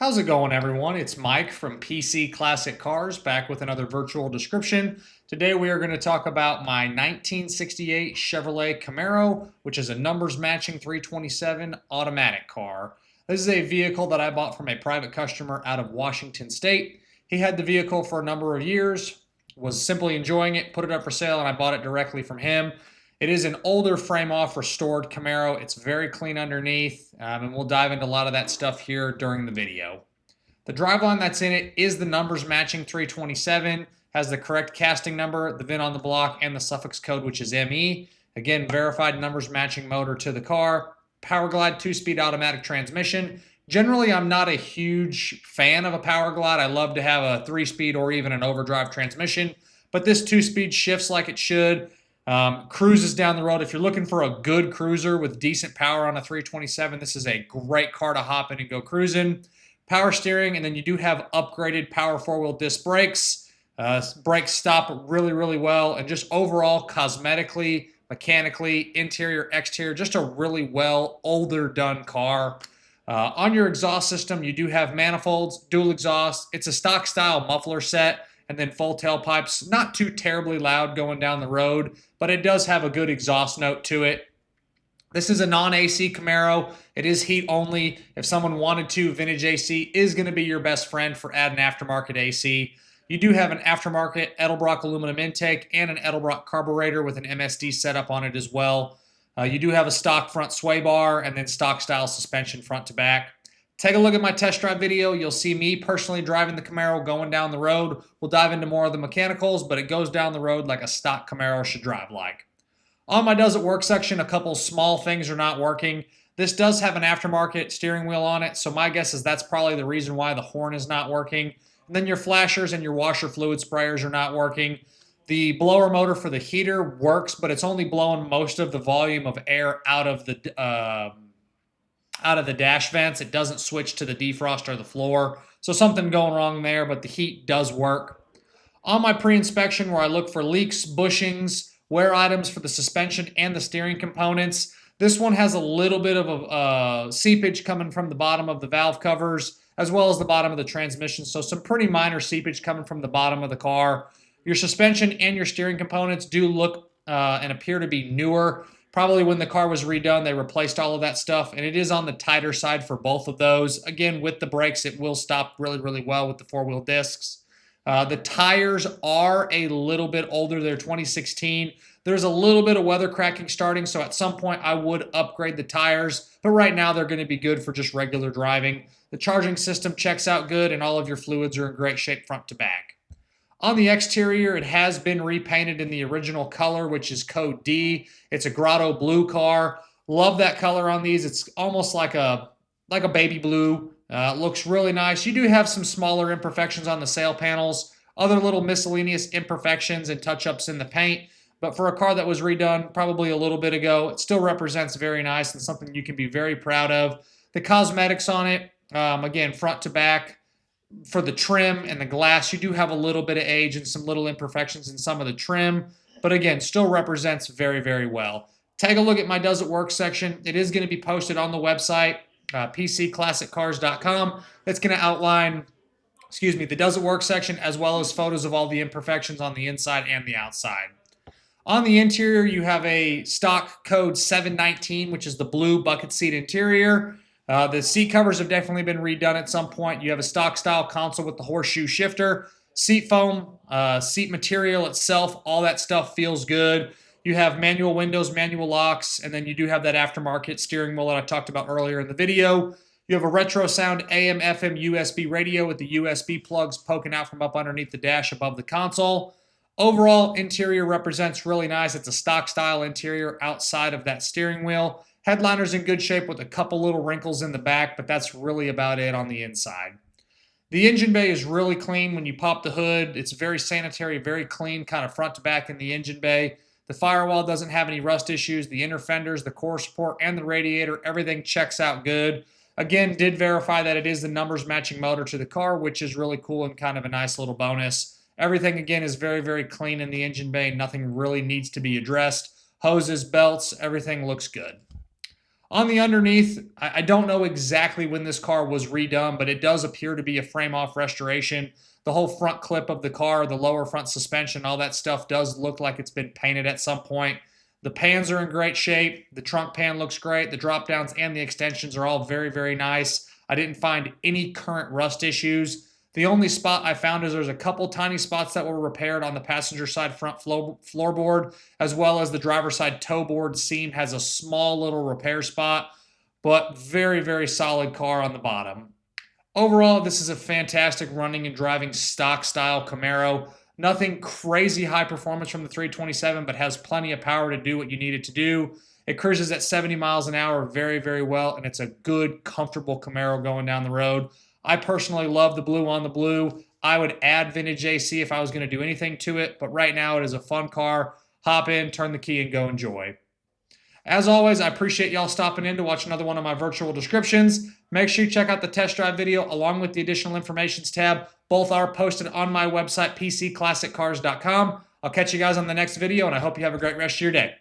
How's it going, everyone? It's Mike from PC Classic Cars, back with another virtual description. Today we are going to talk about my 1968 Chevrolet Camaro, which is a numbers matching 327 automatic car. This is a vehicle that I bought from a private customer out of Washington State. He had the vehicle for a number of years, was simply enjoying it, put it up for sale, and I bought it directly from him. It is an older frame-off restored Camaro. It's very clean underneath, and we'll dive into a lot of that stuff here during the video. The driveline that's in it is the numbers matching 327, has the correct casting number, the VIN on the block, and the suffix code, which is ME. Again, verified numbers matching motor to the car. Powerglide 2-speed automatic transmission. Generally, I'm not a huge fan of a Powerglide. I love to have a 3-speed or even an overdrive transmission, but this 2-speed shifts like it should. Cruises down the road. If you're looking for a good cruiser with decent power on a 327, this is a great car to hop in and go cruising. Power steering, and then you do have upgraded power 4-wheel disc brakes. Brakes stop really, really well, and just overall, cosmetically, mechanically, interior, exterior, just a really well, older done car. On your exhaust system, you do have manifolds, dual exhaust. It's a stock style muffler set, and then full tailpipes. Not too terribly loud going down the road, but it does have a good exhaust note to it. This is a non-AC Camaro. It is heat only. If someone wanted to, vintage AC is going to be your best friend for adding aftermarket AC. You do have an aftermarket Edelbrock aluminum intake and an Edelbrock carburetor with an MSD setup on it as well. You do have a stock front sway bar and then stock style suspension front to back. Take a look at my test drive video. You'll see me personally driving the Camaro going down the road. We'll dive into more of the mechanicals, but it goes down the road like a stock Camaro should drive like. On my does it work section, a couple small things are not working. This does have an aftermarket steering wheel on it, so my guess is that's probably the reason why the horn is not working. And then your flashers and your washer fluid sprayers are not working. The blower motor for the heater works, but it's only blowing most of the volume of air out of the dash vents. It doesn't switch to the defrost or the floor. So something going wrong there, but the heat does work. On my pre-inspection where I look for leaks, bushings, wear items for the suspension and the steering components, this one has a little bit of a seepage coming from the bottom of the valve covers as well as the bottom of the transmission. So some pretty minor seepage coming from the bottom of the car. Your suspension and your steering components do look and appear to be newer. Probably when the car was redone, they replaced all of that stuff, and it is on the tighter side for both of those. Again, with the brakes, it will stop really, really well with the 4-wheel discs. The tires are a little bit older. They're 2016. There's a little bit of weather cracking starting, so at some point I would upgrade the tires, but right now they're going to be good for just regular driving. The charging system checks out good, and all of your fluids are in great shape front to back. On the exterior, it has been repainted in the original color, which is code D. It's a grotto blue car. Love that color on these. It's almost like a baby blue. Looks really nice. You do have some smaller imperfections on the sail panels, other little miscellaneous imperfections and touch-ups in the paint. But for a car that was redone probably a little bit ago, it still represents very nice and something you can be very proud of. The cosmetics on it, again, front to back, for the trim and the glass, you do have a little bit of age and some little imperfections in some of the trim, but again, still represents very, very well. Take a look at my Does It Work section. It is going to be posted on the website, pcclassiccars.com. It's going to outline, the Does It Work section as well as photos of all the imperfections on the inside and the outside. On the interior, you have a stock code 719, which is the blue bucket seat interior. The seat covers have definitely been redone at some point. You have a stock style console with the horseshoe shifter, seat foam, seat material itself, all that stuff feels good. You have manual windows, manual locks, and then you do have that aftermarket steering wheel that I talked about earlier in the video. You have a retro sound AM, FM, USB radio with the USB plugs poking out from up underneath the dash above the console. Overall, interior represents really nice. It's a stock style interior outside of that steering wheel. Headliner's in good shape with a couple little wrinkles in the back, but that's really about it on the inside. The engine bay is really clean when you pop the hood. It's very sanitary, very clean, kind of front to back in the engine bay. The firewall doesn't have any rust issues. The inner fenders, the core support, and the radiator, everything checks out good. Again, did verify that it is the numbers matching motor to the car, which is really cool and kind of a nice little bonus. Everything, again, is very, very clean in the engine bay. Nothing really needs to be addressed. Hoses, belts, everything looks good. On the underneath, I don't know exactly when this car was redone, but it does appear to be a frame-off restoration. The whole front clip of the car, the lower front suspension, all that stuff does look like it's been painted at some point. The pans are in great shape. The trunk pan looks great. The drop downs and the extensions are all very, very nice. I didn't find any current rust issues. The only spot I found is there's a couple tiny spots that were repaired on the passenger side front floorboard, as well as the driver's side toe board seam has a small little repair spot, but very, very solid car on the bottom. Overall, this is a fantastic running and driving stock style Camaro. Nothing crazy high performance from the 327, but has plenty of power to do what you need it to do. It cruises at 70 miles an hour very, very well, and it's a good, comfortable Camaro going down the road. I personally love the blue on the blue. I would add vintage AC if I was going to do anything to it, but right now it is a fun car. Hop in, turn the key, and go enjoy. As always, I appreciate y'all stopping in to watch another one of my virtual descriptions. Make sure you check out the test drive video along with the additional informations tab. Both are posted on my website, pcclassiccars.com. I'll catch you guys on the next video, and I hope you have a great rest of your day.